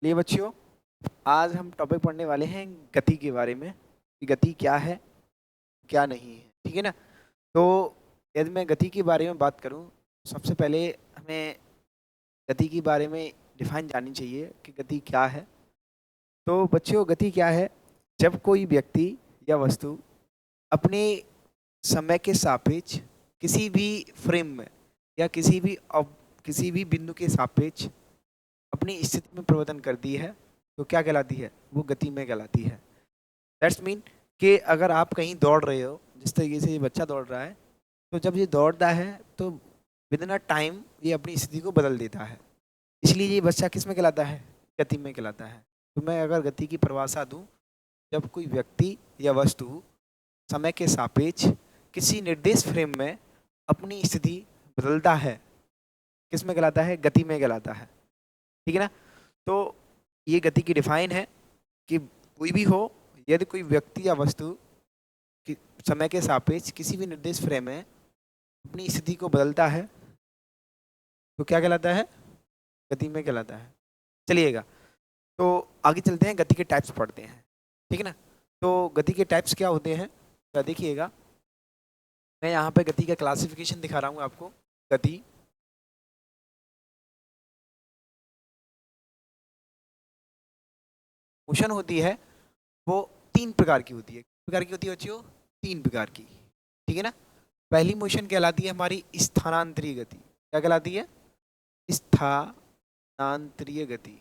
लिए बच्चों, आज हम टॉपिक पढ़ने वाले हैं गति के बारे में कि गति क्या है, क्या नहीं है। ठीक है ना। तो यदि मैं गति के बारे में बात करूं, सबसे पहले हमें गति के बारे में डिफाइन जाननी चाहिए कि गति क्या है। तो बच्चों, गति क्या है? जब कोई व्यक्ति या वस्तु अपने समय के सापेक्ष किसी भी फ्रेम में या किसी भी बिंदु के सापेक्ष अपनी स्थिति में परिवर्तन करती है तो क्या कहलाती है? वो गति में कहलाती है। दैट्स मीन कि अगर आप कहीं दौड़ रहे हो, जिस तरीके से ये बच्चा दौड़ रहा है, तो जब ये दौड़ता है तो विद इन अ टाइम ये अपनी स्थिति को बदल देता है। इसलिए ये बच्चा किस में कहलाता है? गति में कहलाता है। तो मैं अगर गति की परिभाषा दूं, जब कोई व्यक्ति या वस्तु समय के सापेक्ष किसी निर्देश फ्रेम में अपनी स्थिति बदलता है, किस में कहलाता है? गति में कहलाता है। ठीक है ना। तो ये गति की डिफाइन है कि कोई भी हो, यदि कोई व्यक्ति या वस्तु कि समय के सापेक्ष किसी भी निर्देश फ्रेम में अपनी स्थिति को बदलता है तो क्या कहलाता है? गति में कहलाता है। चलिएगा, तो आगे चलते हैं, गति के टाइप्स पढ़ते हैं। ठीक है ना। तो गति के टाइप्स क्या होते हैं, तो देखिएगा, मैं यहाँ पे गति का क्लासिफिकेशन दिखा रहा हूँ आपको। गति मोशन होती है, वो तीन प्रकार की होती है। किस प्रकार की होती है बच्चों? तीन प्रकार की। ठीक है ना। पहली मोशन कहलाती है हमारी स्थानांतरीय गति। क्या कहलाती है? स्थानांतरीय गति।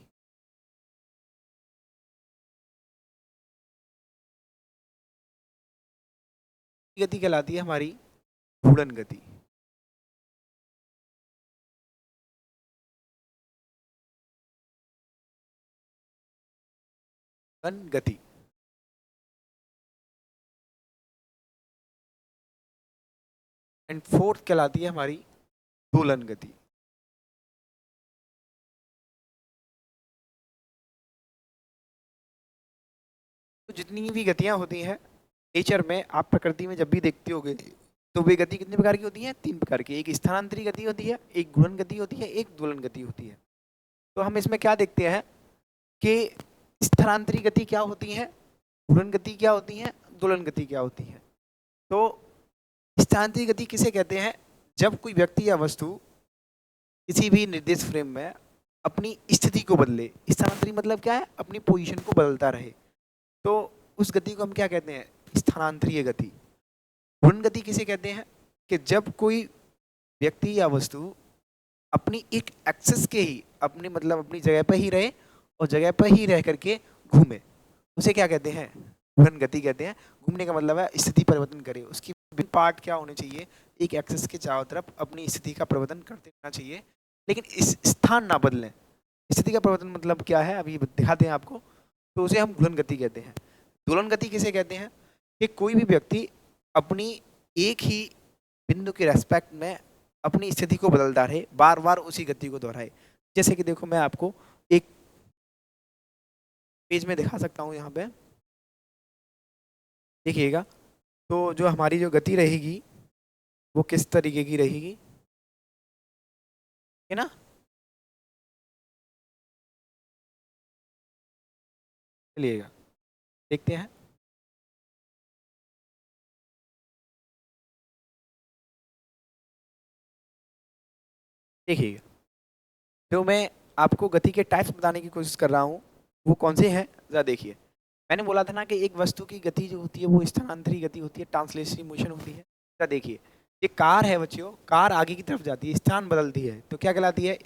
गति कहलाती है हमारी घूर्णन गति। गति। एंड फोर्थ कहलाती है हमारी दोलन गति। तो जितनी भी गतियां होती हैं नेचर में, आप प्रकृति में जब भी देखते होगे, तो वे गति कितने प्रकार की होती हैं? तीन प्रकार की। एक स्थानांतरित गति होती है, एक घूर्णन गति होती है, एक दोलन गति होती है। तो हम इसमें क्या देखते हैं कि स्थानांतरित गति क्या होती है, घूर्णन गति क्या होती है, दोलन गति क्या होती है। तो स्थानांतरित गति किसे कहते हैं? जब कोई व्यक्ति या वस्तु किसी भी निर्देश फ्रेम में अपनी स्थिति को बदले। स्थानांतरित मतलब क्या है? अपनी पोजीशन को बदलता रहे। तो उस गति को हम क्या कहते हैं? स्थानांतरीय गति। घूर्णन गति किसे कहते हैं? कि जब कोई व्यक्ति या वस्तु अपनी एक एक्सिस के ही अपनी जगह पर ही रहे और जगह पर ही रह करके घूमे, उसे क्या कहते हैं? घूर्णन गति कहते हैं। घूमने का मतलब है स्थिति परिवर्तन करे। उसकी पार्ट क्या होने चाहिए? एक एक्सिस के चारों तरफ अपनी स्थिति का परिवर्तन करते रहना चाहिए, लेकिन इस स्थान ना बदलें। स्थिति का परिवर्तन मतलब क्या है, अभी दिखाते हैं आपको। तो उसे हम घूर्णन गति कहते हैं। दोलन गति किसे कहते हैं? कि कोई भी व्यक्ति अपनी एक ही बिंदु के रेस्पेक्ट में अपनी स्थिति को बदलता रहे, बार बार उसी गति को दोहराए। जैसे कि देखो, मैं आपको एक पेज में दिखा सकता हूँ। यहाँ पे देखिएगा, तो जो हमारी जो गति रहेगी वो किस तरीके की रहेगी, है ना। चलिएगा देखते हैं। देखिएगा, जो मैं आपको गति के टाइप्स बताने की कोशिश कर रहा हूँ वो कौन से हैं, जरा देखिए। मैंने बोला था ना कि एक वस्तु की गति जो होती है वो स्थानांतरित गति होती है, ट्रांसलेशनल मोशन होती है। जरा देखिए, ये कार है बच्चों, कार आगे की तरफ जाती है, स्थान बदलती है, तो क्या कहलाती है?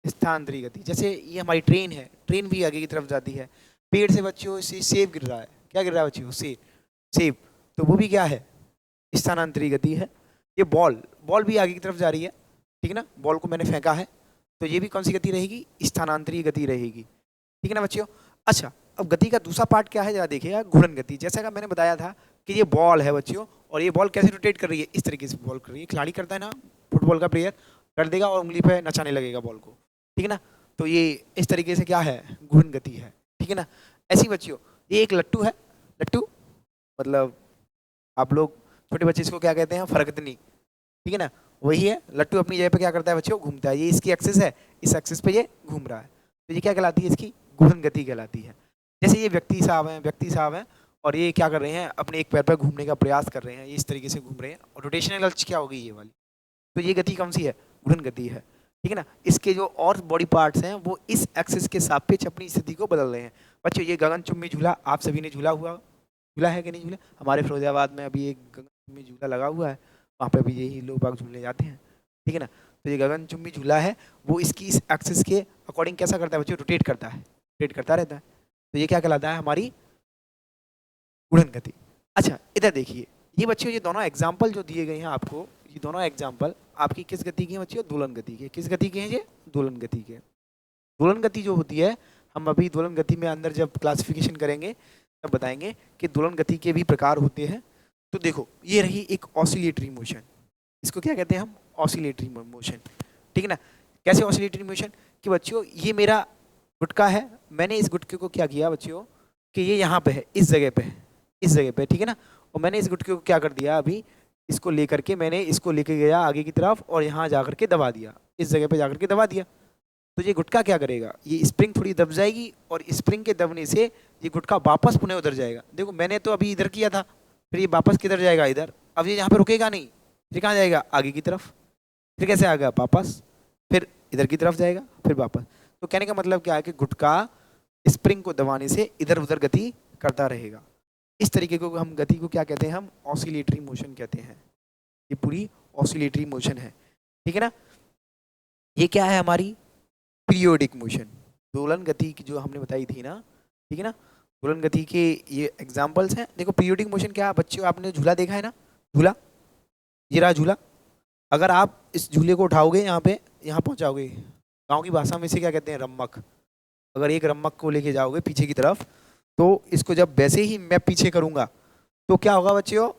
स्थानांतरित गति। जैसे ये हमारी ट्रेन है, ट्रेन भी आगे की तरफ जाती है। पेड़ से बच्चों से सेब गिर रहा है, क्या गिर रहा है बच्चों? सेब। सेब, तो वो भी क्या है? स्थानांतरित गति है। ये बॉल, बॉल भी आगे की तरफ जा रही है, ठीक है ना। बॉल को मैंने फेंका है, तो ये भी कौन सी गति रहेगी? स्थानांतरित गति रहेगी। ठीक है ना बच्चों। अच्छा, अब गति का दूसरा पार्ट क्या है, जरा देखिएगा, घूर्णन गति। जैसा कि मैंने बताया था कि ये बॉल है बच्चों, और ये बॉल कैसे रोटेट कर रही है? इस तरीके से बॉल कर रही है। खिलाड़ी करता है ना, फुटबॉल का प्लेयर कर देगा और उंगली पे नचाने लगेगा बॉल को, ठीक है ना। तो ये इस तरीके से क्या है? घूर्णन गति है, ठीक है ना। ऐसी बच्चों, ये एक लट्टू है। लट्टू मतलब आप लोग छोटे बच्चे इसको क्या कहते हैं? फरकतनी, ठीक है ना। वही है, लट्टू अपनी जगह पे क्या करता है बच्चों? घूमता है। ये इसकी एक्सिस है, इस एक्सिस पे ये घूम रहा है। तो ये क्या कहलाती है, इसकी गुणन गति कहलाती है। जैसे ये व्यक्ति साहब हैं और ये क्या कर रहे हैं, अपने एक पैर पर घूमने का प्रयास कर रहे हैं, ये इस तरीके से घूम रहे हैं, और रोटेशनल अक्ष क्या होगी, ये वाली, तो ये गति कौन सी है, गुणन गति है, ठीक है ना। इसके जो और बॉडी पार्ट्स हैं वो इस एक्सिस के सापेक्ष अपनी स्थिति को बदल रहे हैं। बच्चों ये गगनचुंबी झूला आप सभी ने झूला है कि नहीं झूला, हमारे फिरोजाबाद में अभी एक गगनचुंबी झूला लगा हुआ है, वहाँ पे भी यही लोग बाग झूलने जाते हैं, ठीक है ना। तो ये गगनचुंबी झूला है, वो इसकी इस एक्सिस के अकॉर्डिंग कैसा करता है बच्चों, रोटेट करता है, रोटेट करता रहता है, तो ये क्या कहलाता है, हमारी गुणन गति। अच्छा इधर देखिए, ये बच्चों ये दोनों एग्जाम्पल जो दिए गए हैं आपको, ये दोनों एग्जाम्पल आपकी किस गति के हैं बच्चों, दोलन गति के। किस गति के हैं ये, दोलन गति के। दोलन गति जो होती है, हम अभी दोलन गति में अंदर जब क्लासिफिकेशन करेंगे तब बताएंगे कि दोलन गति के भी प्रकार होते हैं। तो देखो ये रही एक ऑसिलेटरी मोशन, इसको क्या कहते हैं हम, ऑसिलेटरी मोशन, ठीक है ना। कैसे ऑसिलेटरी मोशन, कि बच्चों ये मेरा गुटका है, मैंने इस गुटके को क्या किया बच्चों, कि ये यहाँ पे है, इस जगह पे है, इस जगह पे, ठीक है ना, और मैंने इस गुटके को क्या कर दिया, अभी इसको लेकर के मैंने इसको लेके गया आगे की तरफ और यहाँ जाकर के दबा दिया, इस जगह पे जाकर के दबा दिया, तो ये गुटका क्या करेगा, ये स्प्रिंग थोड़ी दब जाएगी और स्प्रिंग के दबने से ये गुटका वापस पुनः उधर जाएगा। देखो मैंने तो अभी इधर किया था, फिर ये वापस किधर जाएगा, इधर, अब ये यहाँ पे रुकेगा नहीं, फिर कहाँ जाएगा, आगे की तरफ, फिर कैसे आएगा वापस, फिर इधर की तरफ जाएगा, फिर वापस। तो कहने का मतलब क्या है कि गुटका स्प्रिंग को दबाने से इधर उधर गति करता रहेगा। इस तरीके को हम गति को क्या कहते हैं, हम ऑसिलेटरी मोशन कहते हैं। ये पूरी ऑसिलेटरी मोशन है, ठीक है ना। ये क्या है, हमारी पीरियोडिक मोशन, दोलन गति की जो हमने बताई थी ना, ठीक है ना, दोलन गति के ये एग्जांपल्स हैं। देखो पीरियोडिक मोशन क्या है बच्चों, आपने झूला देखा है ना, झूला, ये रहा झूला, अगर आप इस झूले को उठाओगे यहाँ पे, यहाँ पहुँचाओगे, गाँव की भाषा में इसे क्या कहते हैं, रम्मक, अगर एक रम्मक को लेके जाओगे पीछे की तरफ, तो इसको जब वैसे ही मैं पीछे करूँगा तो क्या होगा बच्चों,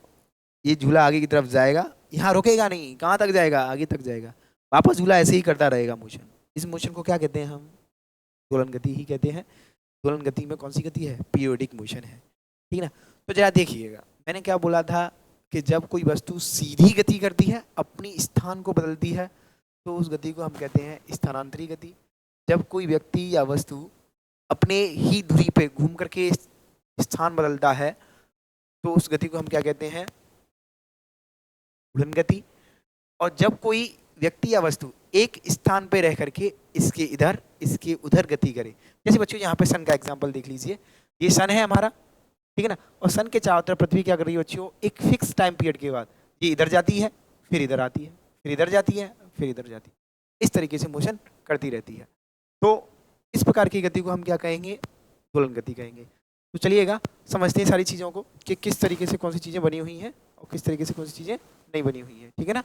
ये झूला आगे की तरफ जाएगा, यहाँ रुकेगा नहीं, कहाँ तक जाएगा, आगे तक जाएगा, वापस झूला ऐसे ही करता रहेगा मोशन। इस मोशन को क्या कहते हैं हम, दोलन गति ही कहते हैं। दोलन गति में कौन सी गति है, पीरियोडिक मोशन है, ठीक है ना। तो जरा देखिएगा, मैंने क्या बोला था कि जब कोई वस्तु सीधी गति करती है, अपनी स्थान को बदलती है, तो उस गति को हम कहते हैं स्थानांतरी गति। जब कोई व्यक्ति या वस्तु अपने ही दूरी पे घूम करके स्थान बदलता है, तो उस गति को हम क्या कहते हैं, घूर्णन गति। और जब कोई व्यक्ति या वस्तु एक स्थान पे रह करके इसके इधर इसके उधर गति करे, जैसे बच्चों यहाँ पे सन का एग्जांपल देख लीजिए, ये सन है हमारा, ठीक है ना, और सन के चारों तरफ पृथ्वी क्या कर रही है बच्चों, एक फिक्स टाइम पीरियड के बाद ये इधर जाती है, फिर इधर आती है, फिर इधर जाती है, फिर इधर जाती है, इस तरीके से मोशन करती रहती है। तो इस प्रकार की गति को हम क्या कहेंगे, दोलन गति कहेंगे। तो चलिएगा समझते हैं सारी चीज़ों को कि किस तरीके से कौन सी चीज़ें बनी हुई हैं और किस तरीके से कौन सी चीज़ें नहीं बनी हुई हैं, ठीक है ना।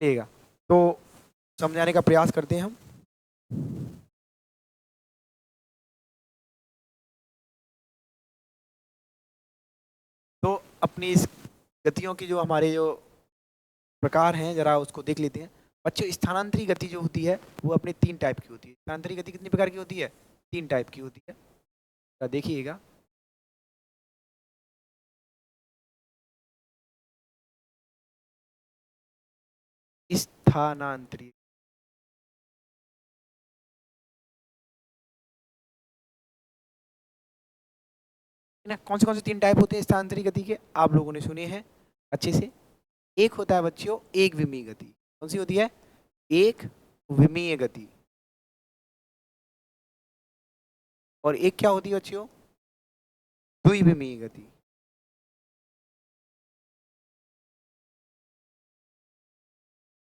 चलिएगा तो समझाने का प्रयास करते हैं हम। तो अपनी इस गतियों की जो हमारे जो प्रकार हैं जरा उसको देख लेते हैं। बच्चों स्थानांतरी गति जो होती है वो अपने 3 टाइप की होती है। स्थानांतरी गति कितनी प्रकार की होती है, 3 टाइप की होती है, तो देखिएगा। स्थानांतरी ना, कौन से 3 टाइप होते हैं स्थानांतरी गति के, आप लोगों ने सुने हैं अच्छे से। एक होता है बच्चों एक विमीय गति, कौन सी होती है, एक विमीय गति। और एक क्या होती है बच्चों, द्विविमीय गति।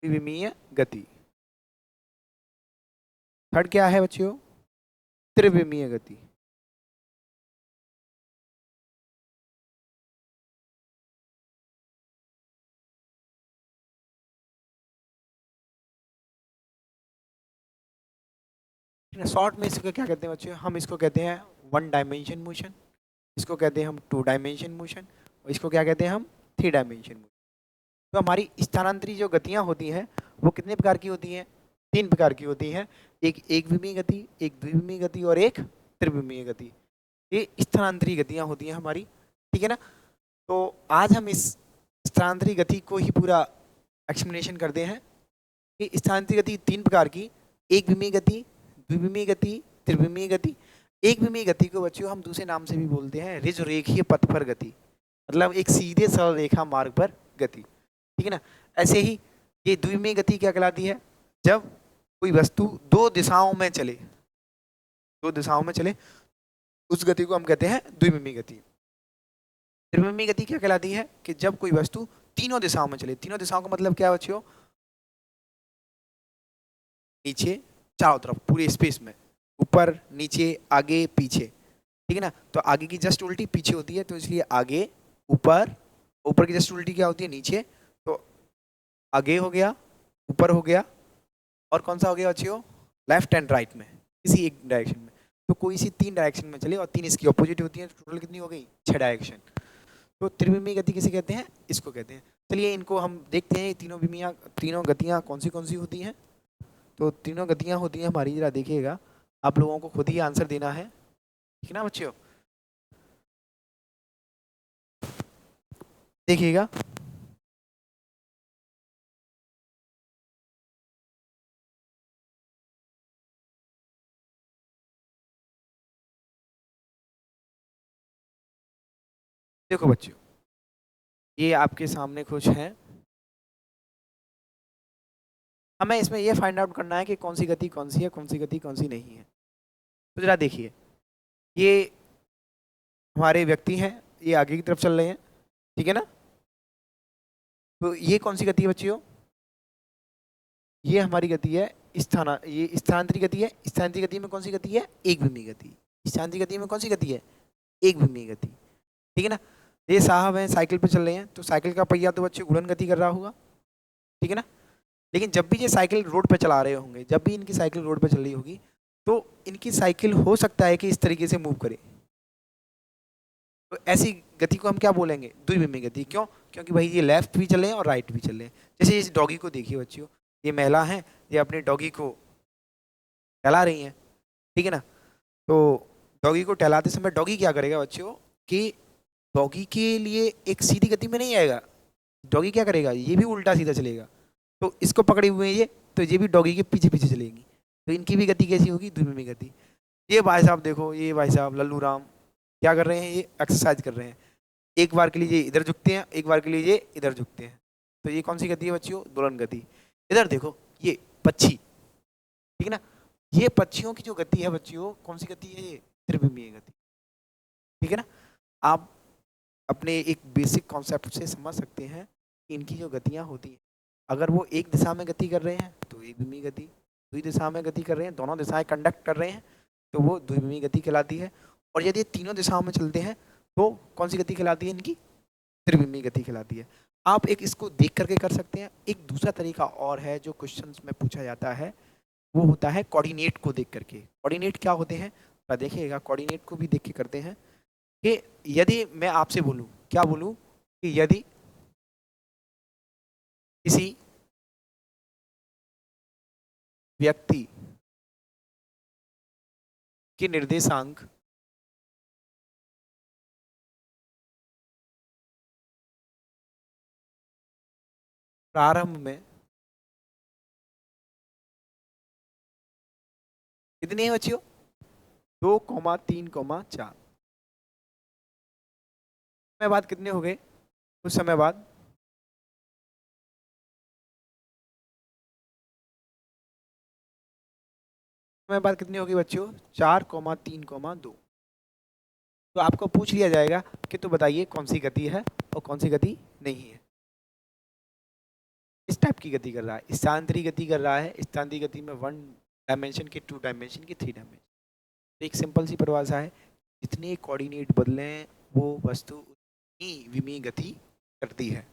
द्विविमीय गति। थर्ड क्या है बच्चों, त्रिविमीय गति। शॉर्ट में इसको क्या कहते हैं बच्चों, हम इसको कहते हैं 1 डायमेंशन मोशन, इसको कहते हैं हम 2 डायमेंशन मोशन, और इसको क्या कहते हैं हम 3 डायमेंशन मोशन। तो हमारी स्थानांतरी जो गतियां होती हैं वो कितने प्रकार की होती हैं, 3 प्रकार की होती हैं। एक विमीय गति, एक द्विविमीय गति और एक त्रिविमीय गति। ये स्थानांतरी गतियां होती हैं हमारी, ठीक है ना। तो आज हम इस स्थानांतरी गति को ही पूरा एक्सप्लेनेशन करते हैं कि स्थानांतरित गति तीन प्रकार की, एक विमीय गति, द्विविमीय गति, त्रिविमीय गति। एक विमीय गति को बच्चों हम दूसरे नाम से भी बोलते हैं ऋज रेखीय पथ पर गति, मतलब एक सीधे सरल रेखा मार्ग पर गति, ठीक है ना। ऐसे ही ये द्विविमीय गति क्या कहलाती है, जब कोई वस्तु दो दिशाओं में चले, दो दिशाओं में चले, उस गति को हम कहते हैं द्विविमीय गति। त्रिविमीय गति क्या कहलाती है कि जब कोई वस्तु तीनों दिशाओं में चले। तीनों दिशाओं का मतलब क्या बच्चों, नीचे चारों तरफ पूरे स्पेस में, ऊपर नीचे आगे पीछे, ठीक है ना। तो आगे की जस्ट उल्टी पीछे होती है, तो इसलिए आगे ऊपर, ऊपर की जस्ट उल्टी क्या होती है, नीचे। तो आगे हो गया, ऊपर हो गया, और कौन सा हो गया बच्चों, लेफ्ट एंड राइट में, किसी एक डायरेक्शन में। तो कोई सी तीन डायरेक्शन में चले और तीन इसकी ऑपोजिट होती है, तो टोटल कितनी हो गई, 6 डायरेक्शन। तो त्रिविमीय गति किसे कहते हैं, इसको कहते हैं। चलिए इनको हम देखते हैं, तीनों गतियाँ कौन सी होती हैं। तो तीनों गतियाँ होती हैं हमारी, जरा देखिएगा, आप लोगों को खुद ही आंसर देना है, ठीक है ना बच्चों। देखिएगा, देखो बच्चों, ये आपके सामने कुछ है, हमें इसमें ये फाइंड आउट करना है कि कौन सी गति कौन सी है, कौन सी गति कौन सी नहीं है। तो जरा देखिए, ये हमारे व्यक्ति हैं, ये आगे की तरफ चल रहे हैं, ठीक है ना। तो ये कौन सी गति है बच्चियों, ये हमारी गति है ये स्थानांतरित गति है। स्थानांतरित गति में कौन सी गति है, एक विमीय गति। स्थानांतरित गति में कौन सी गति है, एक विमीय गति, ठीक है ना। ये साहब हैं, साइकिल पे चल रहे हैं, तो साइकिल का पहिया तो बच्चे घूर्णन गति कर रहा होगा, ठीक है ना। लेकिन जब भी ये साइकिल रोड पे चला रहे होंगे, जब भी इनकी साइकिल रोड पे चल रही होगी, तो इनकी साइकिल हो सकता है कि इस तरीके से मूव करे। तो ऐसी गति को हम क्या बोलेंगे, द्विविमीय गति। क्यों, क्योंकि भाई ये लेफ्ट भी चले हैं और राइट भी चले हैं। जैसे इस डॉगी को देखिए बच्चियों, ये महिला है, ये अपने डॉगी को टहला रही हैं, ठीक है ना। तो डॉगी को टहलाते समय डॉगी क्या करेगा बच्चियों, कि डॉगी के लिए एक सीधी गति में नहीं आएगा, डॉगी क्या करेगा, ये भी उल्टा सीधा चलेगा। तो इसको पकड़े हुए हैं ये, तो ये भी डॉगी के पीछे पीछे चलेगी, तो इनकी भी गति कैसी होगी, द्विविमीय गति। ये भाई साहब देखो, ये भाई साहब लल्लू राम क्या कर रहे हैं, ये एक्सरसाइज कर रहे हैं। एक बार के लिए ये इधर झुकते हैं, एक बार के लिए ये इधर झुकते हैं, तो ये कौन सी गति है बच्चियों, दोलन गति। इधर देखो, ये पक्षी, ठीक है ना, ये पक्षियों की जो गति है बच्चियों, कौन सी गति है, ये त्रिविमीय गति, ठीक है ना। आप अपने एक बेसिक कॉन्सेप्ट से समझ सकते हैं कि इनकी जो गतियाँ होती हैं, अगर वो एक दिशा में गति कर रहे हैं तो एक विमीय गति, दूसरी दिशा में गति कर रहे हैं, दोनों दिशाएं कंडक्ट कर रहे हैं, तो वो द्विविमीय गति कहलाती है। और यदि तीनों दिशाओं में चलते हैं तो कौन सी गति कहलाती है, इनकी त्रिविमीय गति कहलाती है। आप एक इसको देख करके कर सकते हैं। एक दूसरा तरीका और है जो क्वेश्चंस में पूछा जाता है, वो होता है कोऑर्डिनेट को देख करके। कोऑर्डिनेट क्या होते हैं, देखिएगा, कोऑर्डिनेट को भी देख के करते हैं कि यदि मैं आपसे बोलूं, क्या बोलूं, कि यदि किसी व्यक्ति के निर्देशांक प्रारंभ में कितनी है बच्चियों, 2,3,4 समय बाद कितने हो गए, कुछ समय बाद कितनी होगी बच्चियों, 4,3,2। तो आपको पूछ लिया जाएगा कि तो बताइए कौन सी गति है और कौन सी गति नहीं है। इस टाइप की गति कर रहा है, स्थानांतरित गति कर रहा है। स्थानांतरित गति में 1 डायमेंशन की, 2 डायमेंशन की, 3 डायमेंशन। तो एक सिंपल सी परिभाषा है, जितने कोऑर्डिनेट बदलें वो वस्तु उतनी विमीय गति करती है।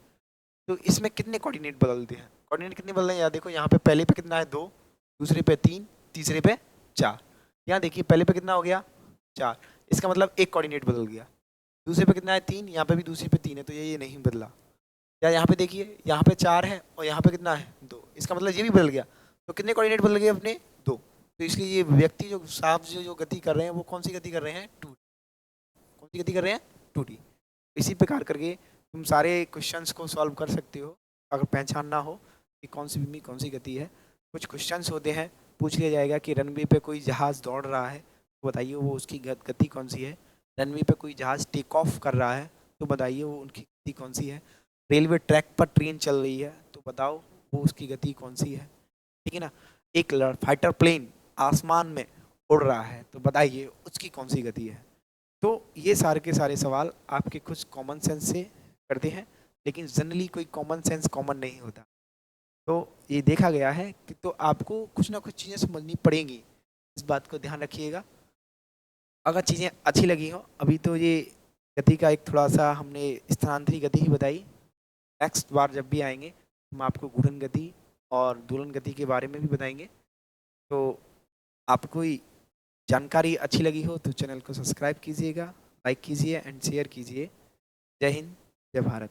तो इसमें कितने कोऑर्डिनेट बदलते हैं, कोऑर्डिनेट कितने बदल रहे हैं, यार देखो यहाँ पे पहले पे कितना है 2, दूसरे पे 3, तीसरे पे 4। यहाँ देखिए पहले पे कितना हो गया 4, इसका मतलब एक कोऑर्डिनेट बदल गया। दूसरे पे कितना है 3, यहाँ पे भी दूसरे पे 3 है, तो ये नहीं बदला। या यहाँ पे देखिए, यहाँ पे 4 है और यहाँ पे कितना है 2, इसका मतलब ये भी बदल गया। तो कितने कोऑर्डिनेट बदल गए अपने, 2। तो इसलिए ये व्यक्ति जो साहब जो गति कर रहे हैं वो कौन सी गति कर रहे हैं, 2D। कौन सी गति कर रहे हैं, 2D। इसी प्रकार करके तुम सारे क्वेश्चंस को सॉल्व कर सकते हो, अगर पहचानना हो कि कौन सी धीमी कौन सी गति है। कुछ क्वेश्चंस होते हैं, पूछ लिया जाएगा कि रनवे पे कोई जहाज़ दौड़ रहा है तो बताइए वो उसकी गति कौन सी है। रनवे पे कोई जहाज़ टेक ऑफ कर रहा है तो बताइए वो उनकी गति कौन सी है। रेलवे ट्रैक पर ट्रेन चल रही है तो बताओ वो उसकी गति कौन सी है, ठीक है ना। एक फाइटर प्लेन आसमान में उड़ रहा है तो बताइए उसकी कौन सी गति है। तो ये सारे के सारे सवाल आपके कुछ कॉमन सेंस से करते हैं, लेकिन जनरली कोई कॉमन सेंस कॉमन नहीं होता। तो ये देखा गया है कि तो आपको कुछ ना कुछ चीज़ें समझनी पड़ेंगी, इस बात को ध्यान रखिएगा। अगर चीज़ें अच्छी लगी हो, अभी तो ये गति का एक थोड़ा सा हमने स्थानांतरी गति ही बताई, नेक्स्ट बार जब भी आएंगे हम आपको घूर्णन गति और दोलन गति के बारे में भी बताएंगे। तो आपको कोई जानकारी अच्छी लगी हो तो चैनल को सब्सक्राइब कीजिएगा, लाइक कीजिए एंड शेयर कीजिए। जय हिंद, जय भारत।